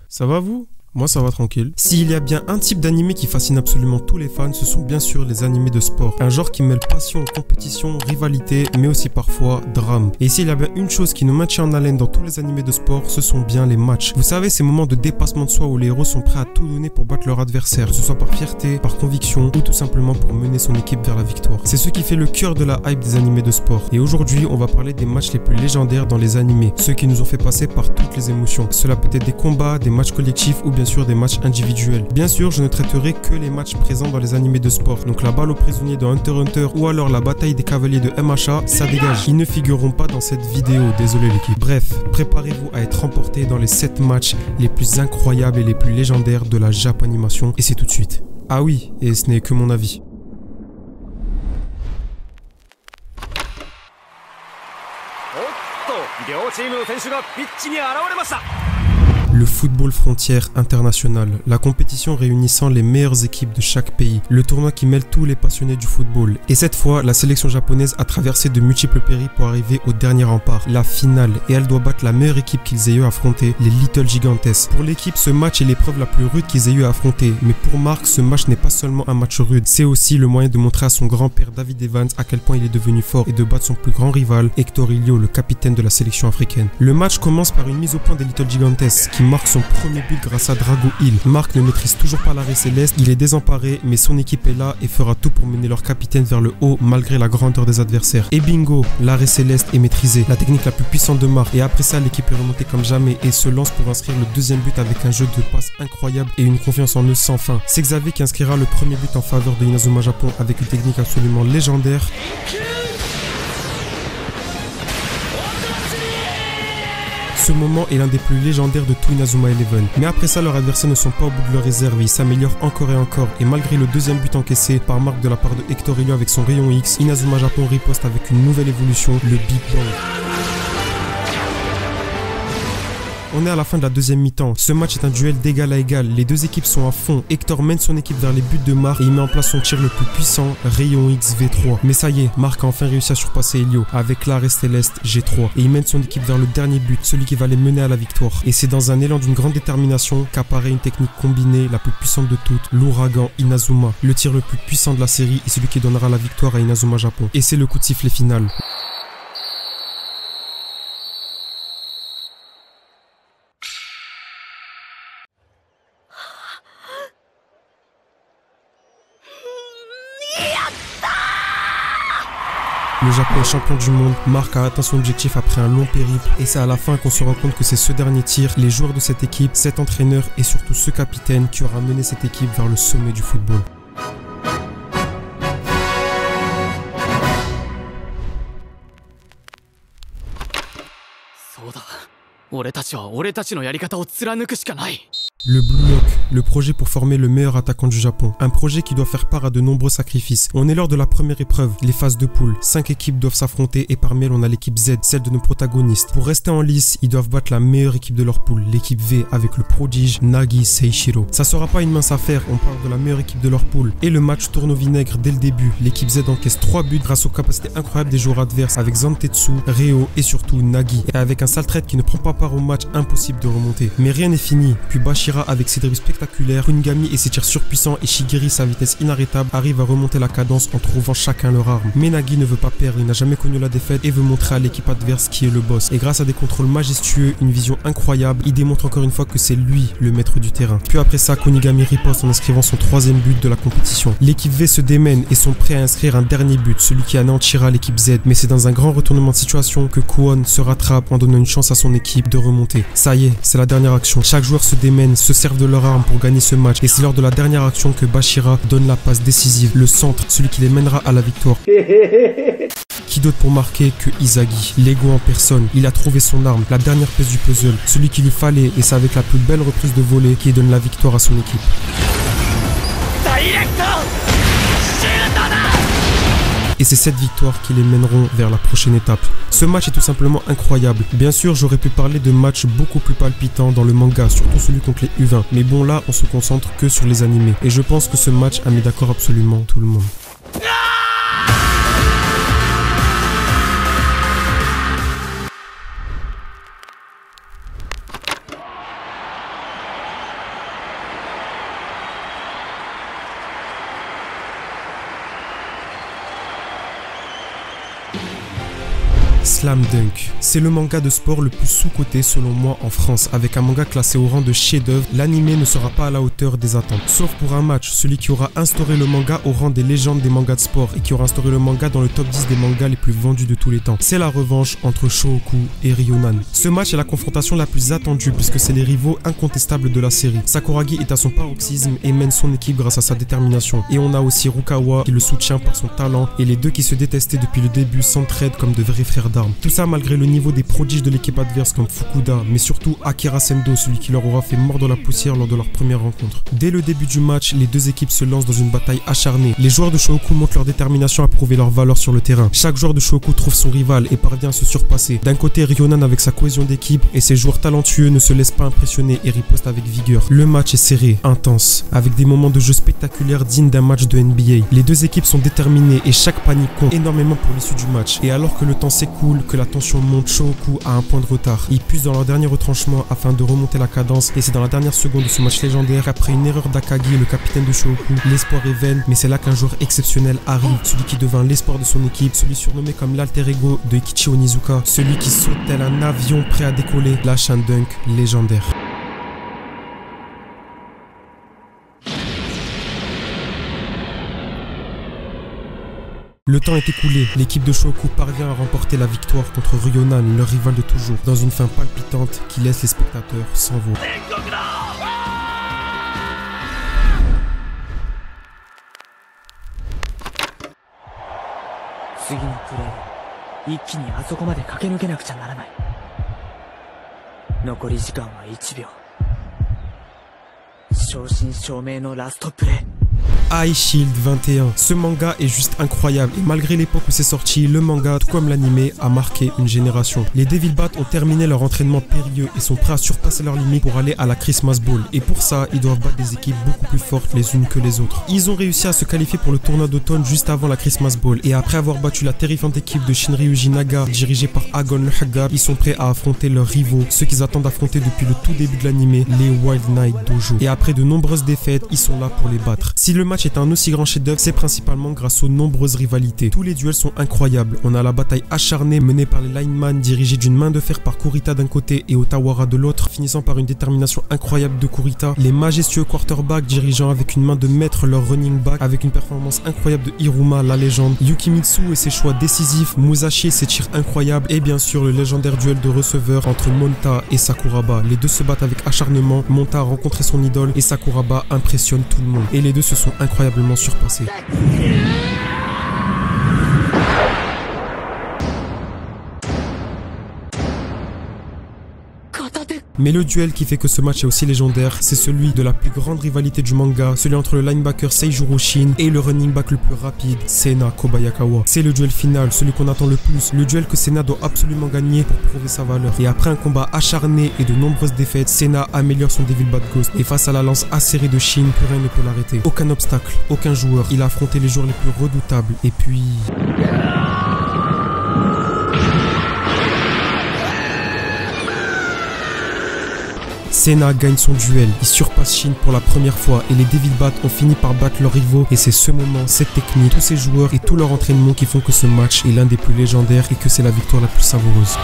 Ça va vous? Moi ça va tranquille. S'il y a bien un type d'animé qui fascine absolument tous les fans, ce sont bien sûr les animés de sport. Un genre qui mêle passion, compétition, rivalité, mais aussi parfois drame. Et s'il y a bien une chose qui nous maintient en haleine dans tous les animés de sport, ce sont bien les matchs. Vous savez, ces moments de dépassement de soi où les héros sont prêts à tout donner pour battre leur adversaire, que ce soit par fierté, par conviction ou tout simplement pour mener son équipe vers la victoire. C'est ce qui fait le cœur de la hype des animés de sport. Et aujourd'hui, on va parler des matchs les plus légendaires dans les animés, ceux qui nous ont fait passer par toutes les émotions. Cela peut être des combats, des matchs collectifs ou bien sûr des matchs individuels. Bien sûr, je ne traiterai que les matchs présents dans les animés de sport. Donc la balle aux prisonniers de Hunter x Hunter ou alors la bataille des cavaliers de MHA, ça dégage. Ils ne figureront pas dans cette vidéo, désolé l'équipe. Bref, préparez-vous à être emporté dans les 7 matchs les plus incroyables et les plus légendaires de la Japanimation. Et c'est tout de suite. Ah oui, et ce n'est que mon avis. Le football frontière international, la compétition réunissant les meilleures équipes de chaque pays, le tournoi qui mêle tous les passionnés du football. Et cette fois, la sélection japonaise a traversé de multiples périples pour arriver au dernier rempart, la finale, et elle doit battre la meilleure équipe qu'ils aient eu à affronter, les Little Gigantes. Pour l'équipe, ce match est l'épreuve la plus rude qu'ils aient eu à affronter, mais pour Mark, ce match n'est pas seulement un match rude, c'est aussi le moyen de montrer à son grand-père David Evans à quel point il est devenu fort et de battre son plus grand rival, Hector Ilio, le capitaine de la sélection africaine. Le match commence par une mise au point des Little Gigantes, qui marque son premier but grâce à Drago Hill. Mark ne maîtrise toujours pas l'arrêt céleste, il est désemparé, mais son équipe est là et fera tout pour mener leur capitaine vers le haut malgré la grandeur des adversaires. Et bingo, l'arrêt céleste est maîtrisé, la technique la plus puissante de Mark, et après ça l'équipe est remontée comme jamais et se lance pour inscrire le deuxième but avec un jeu de passe incroyable et une confiance en eux sans fin. C'est Xavier qui inscrira le premier but en faveur de Inazuma Japon avec une technique absolument légendaire. Ce moment est l'un des plus légendaires de tout Inazuma Eleven. Mais après ça, leurs adversaires ne sont pas au bout de leur réserve, ils s'améliorent encore et encore. Et malgré le deuxième but encaissé par Mark de la part de Hector Ilio avec son rayon X, Inazuma Japon riposte avec une nouvelle évolution, le Big Bang. On est à la fin de la deuxième mi-temps. Ce match est un duel d'égal à égal. Les deux équipes sont à fond. Hector mène son équipe vers les buts de Mark et il met en place son tir le plus puissant, Rayon X V3. Mais ça y est, Mark a enfin réussi à surpasser Ilio avec l'arrêt céleste G3. Et il mène son équipe vers le dernier but, celui qui va les mener à la victoire. Et c'est dans un élan d'une grande détermination qu'apparaît une technique combinée, la plus puissante de toutes, l'ouragan Inazuma. Le tir le plus puissant de la série et celui qui donnera la victoire à Inazuma Japon. Et c'est le coup de sifflet final. Le Japon est champion du monde, Mark a atteint son objectif après un long périple et c'est à la fin qu'on se rend compte que c'est ce dernier tir, les joueurs de cette équipe, cet entraîneur et surtout ce capitaine qui aura mené cette équipe vers le sommet du football. Le Blue Lock, le projet pour former le meilleur attaquant du Japon. Un projet qui doit faire part à de nombreux sacrifices. On est lors de la première épreuve, les phases de poule. 5 équipes doivent s'affronter et parmi elles on a l'équipe Z, celle de nos protagonistes. Pour rester en lice, ils doivent battre la meilleure équipe de leur poule, l'équipe V, avec le prodige Nagi Seishiro. Ça sera pas une mince affaire, on parle de la meilleure équipe de leur poule. Et le match tourne au vinaigre dès le début. L'équipe Z encaisse 3 buts grâce aux capacités incroyables des joueurs adverses avec Zantetsu, Reo et surtout Nagi. Et avec un sale traite qui ne prend pas part au match, impossible de remonter. Mais rien n'est fini, puis Bashira avec ses dribbles spectaculaires, Kunigami et ses tirs surpuissants et Shigeri sa vitesse inarrêtable arrivent à remonter la cadence en trouvant chacun leur arme. Mais Nagi ne veut pas perdre, il n'a jamais connu la défaite et veut montrer à l'équipe adverse qui est le boss. Et grâce à des contrôles majestueux, une vision incroyable, il démontre encore une fois que c'est lui le maître du terrain. Puis après ça, Kunigami riposte en inscrivant son 3e but de la compétition. L'équipe V se démène et sont prêts à inscrire un dernier but, celui qui anéantira l'équipe Z. Mais c'est dans un grand retournement de situation que Kwon se rattrape en donnant une chance à son équipe de remonter. Ça y est, c'est la dernière action. Chaque joueur se démène, se servent de leur arme pour gagner ce match. Et c'est lors de la dernière action que Bashira donne la passe décisive, le centre, celui qui les mènera à la victoire. Qui d'autre pour marquer que Izagi, l'ego en personne. Il a trouvé son arme, la dernière pièce du puzzle, celui qu'il lui fallait, et c'est avec la plus belle reprise de volée qui donne la victoire à son équipe. Et c'est cette victoire qui les mèneront vers la prochaine étape. Ce match est tout simplement incroyable. Bien sûr, j'aurais pu parler de matchs beaucoup plus palpitants dans le manga, surtout celui contre les U20. Mais bon, là, on se concentre que sur les animés. Et je pense que ce match a mis d'accord absolument tout le monde. Slam Dunk. C'est le manga de sport le plus sous-coté selon moi en France. Avec un manga classé au rang de chef-d'œuvre, l'anime ne sera pas à la hauteur des attentes. Sauf pour un match, celui qui aura instauré le manga au rang des légendes des mangas de sport et qui aura instauré le manga dans le top 10 des mangas les plus vendus de tous les temps. C'est la revanche entre Shohoku et Ryonan. Ce match est la confrontation la plus attendue puisque c'est les rivaux incontestables de la série. Sakuragi est à son paroxysme et mène son équipe grâce à sa détermination. Et on a aussi Rukawa qui le soutient par son talent et les deux qui se détestaient depuis le début s'entraident comme de vrais frères d'armes. Tout ça malgré le niveau des prodiges de l'équipe adverse comme Fukuda, mais surtout Akira Sendo, celui qui leur aura fait mordre la poussière lors de leur première rencontre. Dès le début du match, les deux équipes se lancent dans une bataille acharnée. Les joueurs de Shohoku montrent leur détermination à prouver leur valeur sur le terrain. Chaque joueur de Shohoku trouve son rival et parvient à se surpasser. D'un côté, Ryonan avec sa cohésion d'équipe et ses joueurs talentueux ne se laissent pas impressionner et ripostent avec vigueur. Le match est serré, intense, avec des moments de jeu spectaculaires dignes d'un match de NBA. Les deux équipes sont déterminées et chaque panique compte énormément pour l'issue du match. Et alors que le temps s'écoule, que la tension monte, Shohoku a un point de retard. Ils puissent dans leur dernier retranchement afin de remonter la cadence et c'est dans la dernière seconde de ce match légendaire qu'après une erreur d'Akagi, le capitaine de Shohoku, l'espoir est vain, mais c'est là qu'un joueur exceptionnel arrive, celui qui devint l'espoir de son équipe, celui surnommé comme l'alter ego de Ikichi Onizuka, celui qui saute tel un avion prêt à décoller, la Slam Dunk légendaire. Le temps est écoulé, l'équipe de Shohoku parvient à remporter la victoire contre Ryonan, leur rival de toujours, dans une fin palpitante qui laisse les spectateurs sans voix. High Shield 21. Ce manga est juste incroyable et malgré l'époque où c'est sorti, le manga, tout comme l'anime, a marqué une génération. Les Devil Bats ont terminé leur entraînement périlleux et sont prêts à surpasser leurs limites pour aller à la Christmas Bowl. Et pour ça, ils doivent battre des équipes beaucoup plus fortes les unes que les autres. Ils ont réussi à se qualifier pour le tournoi d'automne juste avant la Christmas Bowl. Et après avoir battu la terrifiante équipe de Shinryuji Naga, dirigée par Agon le Haggard, ils sont prêts à affronter leurs rivaux, ceux qu'ils attendent affronter depuis le tout début de l'anime, les Wild Knight Dojo. Et après de nombreuses défaites, ils sont là pour les battre. Si le match est un aussi grand chef-d'œuvre, c'est principalement grâce aux nombreuses rivalités. Tous les duels sont incroyables. On a la bataille acharnée menée par les linemen dirigés d'une main de fer par Kurita d'un côté et Otawara de l'autre, finissant par une détermination incroyable de Kurita. Les majestueux quarterbacks dirigeant avec une main de maître leur running back avec une performance incroyable de Hiruma, la légende. Yukimitsu et ses choix décisifs, Musashi et ses tirs incroyables et bien sûr le légendaire duel de receveurs entre Monta et Sakuraba. Les deux se battent avec acharnement. Monta a rencontré son idole et Sakuraba impressionne tout le monde. Et les deux se sont incroyablement surpassés. Mais le duel qui fait que ce match est aussi légendaire, c'est celui de la plus grande rivalité du manga, celui entre le linebacker Seijuro Shin et le running back le plus rapide, Sena Kobayakawa. C'est le duel final, celui qu'on attend le plus, le duel que Sena doit absolument gagner pour prouver sa valeur. Et après un combat acharné et de nombreuses défaites, Sena améliore son Devil Bat Ghost et face à la lance acérée de Shin, plus rien ne peut l'arrêter. Aucun obstacle, aucun joueur, il a affronté les joueurs les plus redoutables et puis... Sena gagne son duel, il surpasse Shin pour la première fois et les Devil Bats ont fini par battre leurs rivaux et c'est ce moment, cette technique, tous ces joueurs et tout leur entraînement qui font que ce match est l'un des plus légendaires et que c'est la victoire la plus savoureuse.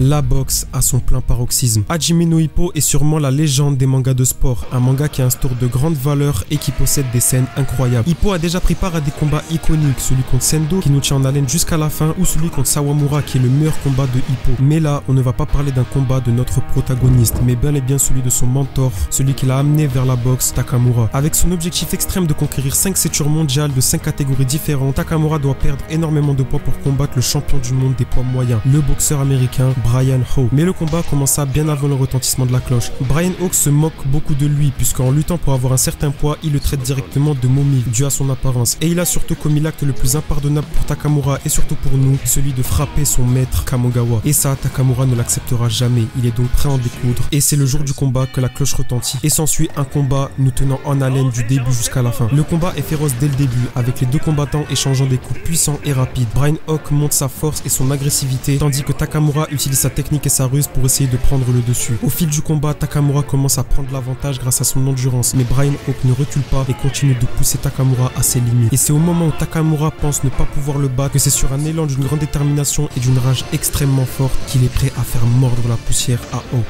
La boxe à son plein paroxysme. Hajime no Ippo est sûrement la légende des mangas de sport, un manga qui instaure de grandes valeurs et qui possède des scènes incroyables. Ippo a déjà pris part à des combats iconiques, celui contre Sendo qui nous tient en haleine jusqu'à la fin ou celui contre Sawamura qui est le meilleur combat de Ippo. Mais là, on ne va pas parler d'un combat de notre protagoniste, mais bel et bien celui de son mentor, celui qui l'a amené vers la boxe, Takamura. Avec son objectif extrême de conquérir 5 ceintures mondiales de 5 catégories différentes, Takamura doit perdre énormément de poids pour combattre le champion du monde des poids moyens, le boxeur américain Brian Hawk. Mais le combat commença bien avant le retentissement de la cloche. Brian Hawk se moque beaucoup de lui puisqu'en luttant pour avoir un certain poids, il le traite directement de momie dû à son apparence. Et il a surtout commis l'acte le plus impardonnable pour Takamura et surtout pour nous, celui de frapper son maître Kamogawa. Et ça, Takamura ne l'acceptera jamais. Il est donc prêt à en découdre. Et c'est le jour du combat que la cloche retentit. Et s'ensuit un combat nous tenant en haleine du début jusqu'à la fin. Le combat est féroce dès le début, avec les deux combattants échangeant des coups puissants et rapides. Brian Hawk montre sa force et son agressivité, tandis que Takamura utilise sa technique et sa ruse pour essayer de prendre le dessus. Au fil du combat, Takamura commence à prendre l'avantage grâce à son endurance, mais Brian Hawk ne recule pas et continue de pousser Takamura à ses limites. Et c'est au moment où Takamura pense ne pas pouvoir le battre que c'est sur un élan d'une grande détermination et d'une rage extrêmement forte qu'il est prêt à faire mordre la poussière à Hawk.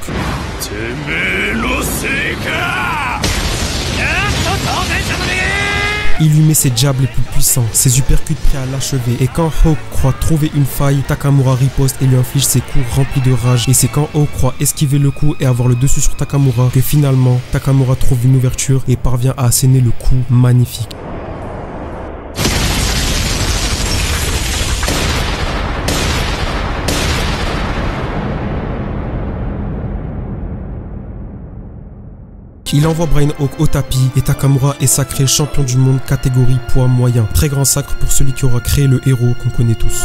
Il lui met ses jabs les plus puissants, ses uppercuts prêts à l'achever. Et quand Hawk croit trouver une faille, Takamura riposte et lui inflige ses coups remplis de rage. Et c'est quand Hawk croit esquiver le coup et avoir le dessus sur Takamura que finalement Takamura trouve une ouverture et parvient à asséner le coup magnifique. Il envoie Brian Hawk au tapis et Takamura est sacré champion du monde catégorie poids moyen. Très grand sacre pour celui qui aura créé le héros qu'on connaît tous.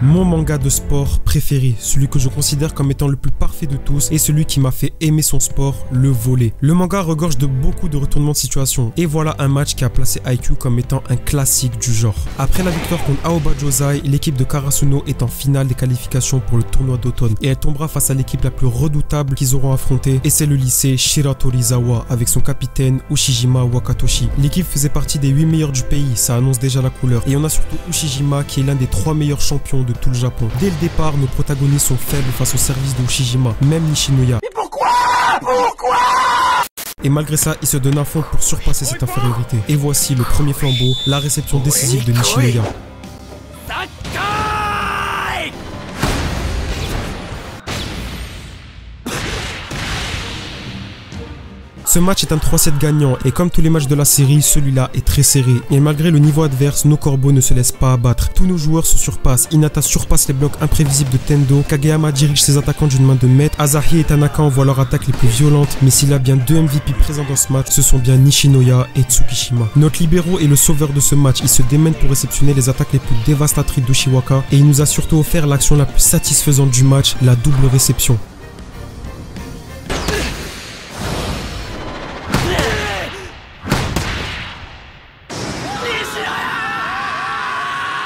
Mon manga de sport préféré, celui que je considère comme étant le plus parfait de tous et celui qui m'a fait aimer son sport, le volley. Le manga regorge de beaucoup de retournements de situation et voilà un match qui a placé Haikyuu comme étant un classique du genre. Après la victoire contre Aoba Josai, l'équipe de Karasuno est en finale des qualifications pour le tournoi d'automne et elle tombera face à l'équipe la plus redoutable qu'ils auront affrontée et c'est le lycée Shiratorizawa avec son capitaine Ushijima Wakatoshi. L'équipe faisait partie des 8 meilleurs du pays, ça annonce déjà la couleur et on a surtout Ushijima qui est l'un des 3 meilleurs champions de tout le Japon. Dès le départ, nos protagonistes sont faibles face au service de Ushijima, même Nishinoya. Mais pourquoi Et malgré ça, il se donne à fond pour surpasser cette infériorité. Et voici le premier flambeau, la réception décisive de Nishinoya. Ce match est un 3-7 gagnant et comme tous les matchs de la série, celui-là est très serré. Et malgré le niveau adverse, nos corbeaux ne se laissent pas abattre. Tous nos joueurs se surpassent. Hinata surpasse les blocs imprévisibles de Tendo. Kageyama dirige ses attaquants d'une main de maître. Asahi et Tanaka envoient leurs attaques les plus violentes. Mais s'il y a bien 2 MVP présents dans ce match, ce sont bien Nishinoya et Tsukishima. Notre libéraux est le sauveur de ce match. Il se démène pour réceptionner les attaques les plus dévastatrices d'Ushiwaka. Et il nous a surtout offert l'action la plus satisfaisante du match, la double réception.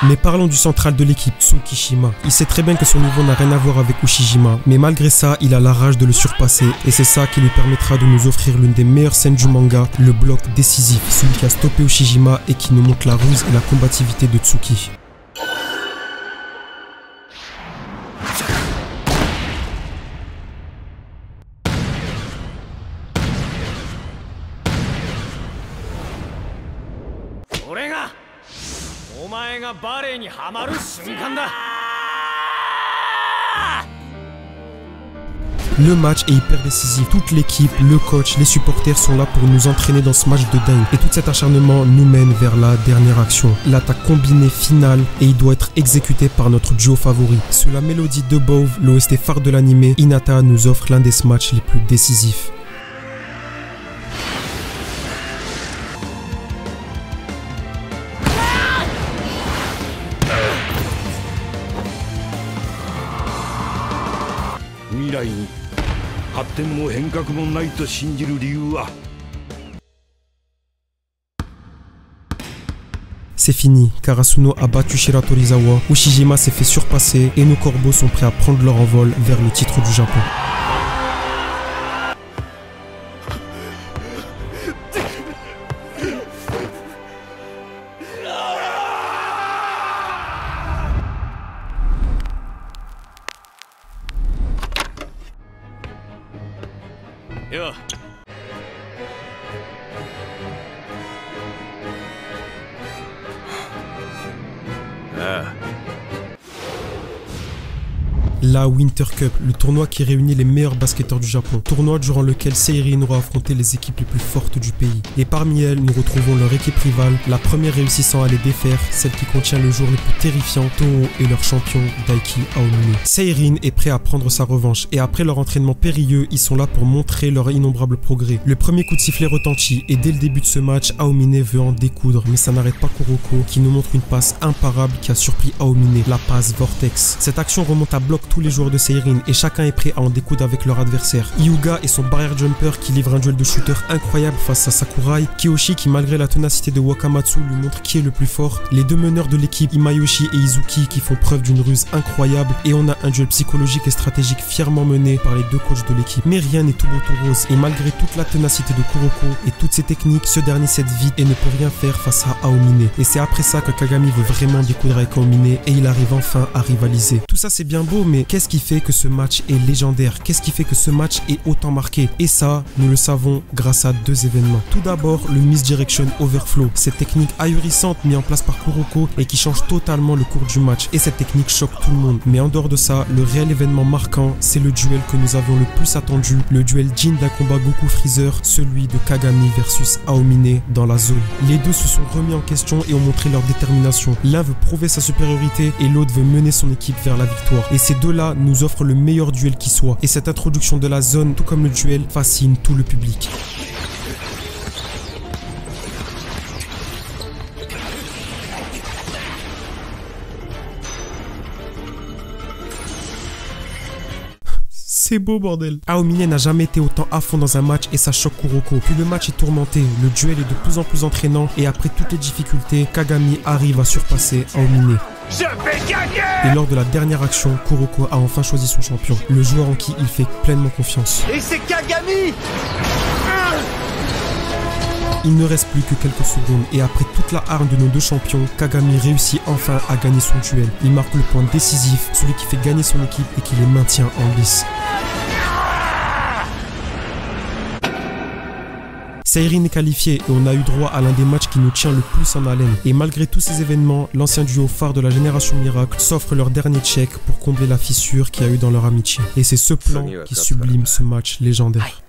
Mais parlons du central de l'équipe, Tsukishima. Il sait très bien que son niveau n'a rien à voir avec Ushijima, mais malgré ça, il a la rage de le surpasser et c'est ça qui lui permettra de nous offrir l'une des meilleures scènes du manga, le bloc décisif, celui qui a stoppé Ushijima et qui nous montre la ruse et la combativité de Tsuki. Le match est hyper décisif, toute l'équipe, le coach, les supporters sont là pour nous entraîner dans ce match de dingue. Et tout cet acharnement nous mène vers la dernière action, l'attaque combinée finale et il doit être exécuté par notre duo favori. Sous la mélodie de Bove, l'OST phare de l'anime, Hinata nous offre l'un des matchs les plus décisifs. C'est fini, Karasuno a battu Shiratorizawa, Ushijima s'est fait surpasser et nos corbeaux sont prêts à prendre leur envol vers le titre du Japon. la Winter Cup, le tournoi qui réunit les meilleurs basketteurs du Japon. Tournoi durant lequel Seirin aura affronté les équipes les plus fortes du pays. Et parmi elles, nous retrouvons leur équipe rivale, la première réussissant à les défaire, celle qui contient le joueur le plus terrifiant, Toho, et leur champion, Daiki Aomine. Seirin est prêt à prendre sa revanche et après leur entraînement périlleux, ils sont là pour montrer leur innombrable progrès. Le premier coup de sifflet retentit et dès le début de ce match, Aomine veut en découdre, mais ça n'arrête pas Kuroko qui nous montre une passe imparable qui a surpris Aomine, la passe Vortex. Cette action remonte à bloc tous les joueurs de Seirin et chacun est prêt à en découdre avec leur adversaire. Hyuga et son barrière jumper qui livre un duel de shooter incroyable face à Sakurai. Kiyoshi qui malgré la ténacité de Wakamatsu lui montre qui est le plus fort. Les deux meneurs de l'équipe Imayoshi et Izuki qui font preuve d'une ruse incroyable et on a un duel psychologique et stratégique fièrement mené par les deux coachs de l'équipe. Mais rien n'est tout beau tout rose et malgré toute la ténacité de Kuroko et toutes ses techniques, ce dernier cède vite et ne peut rien faire face à Aomine. Et c'est après ça que Kagami veut vraiment découdre avec Aomine et il arrive enfin à rivaliser. Tout ça c'est bien beau, mais qu'est-ce qui fait que ce match est légendaire? Qu'est-ce qui fait que ce match est autant marqué? Et ça, nous le savons grâce à deux événements. Tout d'abord, le Misdirection Overflow, cette technique ahurissante mise en place par Kuroko et qui change totalement le cours du match. Et cette technique choque tout le monde. Mais en dehors de ça, le réel événement marquant, c'est le duel que nous avions le plus attendu, le duel Jin d'un combat Goku Freezer, celui de Kagami versus Aomine dans la zone. Les deux se sont remis en question et ont montré leur détermination. L'un veut prouver sa supériorité et l'autre veut mener son équipe vers la victoire. Et ces deux-là nous offrent le meilleur duel qui soit. Et cette introduction de la zone, tout comme le duel, fascine tout le public. C'est beau bordel. Aomine n'a jamais été autant à fond dans un match et ça choque Kuroko. Puis le match est tourmenté, le duel est de plus en plus entraînant et après toutes les difficultés, Kagami arrive à surpasser Aomine. Je vais gagner! Et lors de la dernière action, Kuroko a enfin choisi son champion, le joueur en qui il fait pleinement confiance. Et c'est Kagami! Il ne reste plus que quelques secondes et après toute la hargne de nos deux champions, Kagami réussit enfin à gagner son duel. Il marque le point décisif, celui qui fait gagner son équipe et qui les maintient en lice. Seirin est qualifié et on a eu droit à l'un des matchs qui nous tient le plus en haleine. Et malgré tous ces événements, l'ancien duo phare de la génération Miracle s'offre leur dernier check pour combler la fissure qu'il y a eu dans leur amitié. Et c'est ce plan qui sublime ce match légendaire.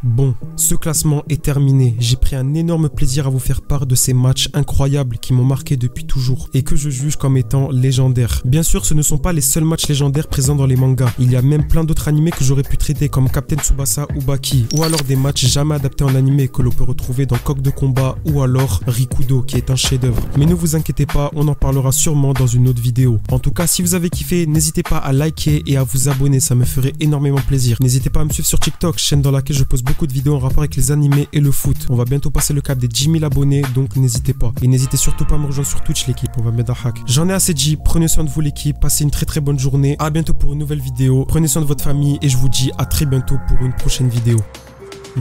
Bon, ce classement est terminé. J'ai pris un énorme plaisir à vous faire part de ces matchs incroyables qui m'ont marqué depuis toujours et que je juge comme étant légendaires. Bien sûr, ce ne sont pas les seuls matchs légendaires présents dans les mangas. Il y a même plein d'autres animés que j'aurais pu traiter comme Captain Tsubasa ou Baki, ou alors des matchs jamais adaptés en animé que l'on peut retrouver dans Coq de combat ou alors Rikudo qui est un chef-d'œuvre. Mais ne vous inquiétez pas, on en parlera sûrement dans une autre vidéo. En tout cas, si vous avez kiffé, n'hésitez pas à liker et à vous abonner, ça me ferait énormément plaisir. N'hésitez pas à me suivre sur TikTok, chaîne dans laquelle je pose beaucoup de vidéos en rapport avec les animés et le foot. On va bientôt passer le cap des 10 000 abonnés, donc n'hésitez pas. Et n'hésitez surtout pas à me rejoindre sur Twitch l'équipe, on va mettre un hack. J'en ai assez dit, prenez soin de vous l'équipe, passez une très bonne journée. À bientôt pour une nouvelle vidéo, prenez soin de votre famille et je vous dis à très bientôt pour une prochaine vidéo.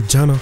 Jana.